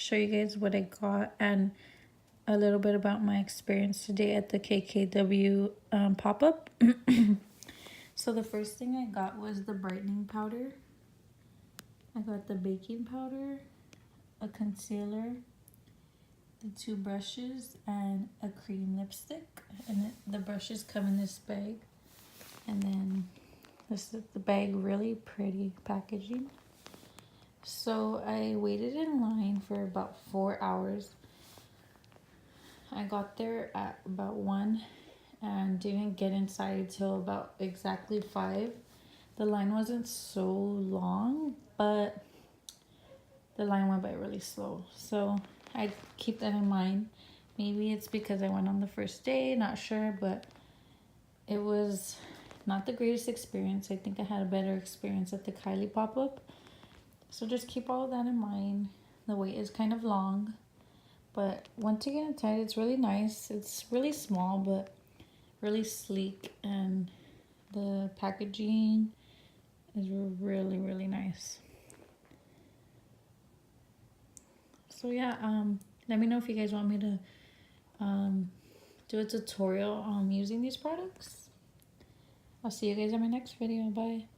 show you guys what I got and a little bit about my experience today at the KKW pop-up. So the first thing I got was the brightening powder. I got the baking powder, a concealer, the 2 brushes, and a cream lipstick. And the brushes come in this bag. And then this is the bag, really pretty packaging. So I waited in line for about 4 hours. I got there at about 1 and didn't get inside until about exactly 5. The line wasn't so long, but the line went by really slow. So I keep that in mind. Maybe it's because I went on the first day, not sure, but it was not the greatest experience. I think I had a better experience at the Kylie pop-up. So just keep all of that in mind. The wait is kind of long, but once you get inside, it's really nice. It's really small, but really sleek, and the packaging is really, really nice. So yeah, let me know if you guys want me to do a tutorial on using these products. I'll see you guys in my next video. Bye.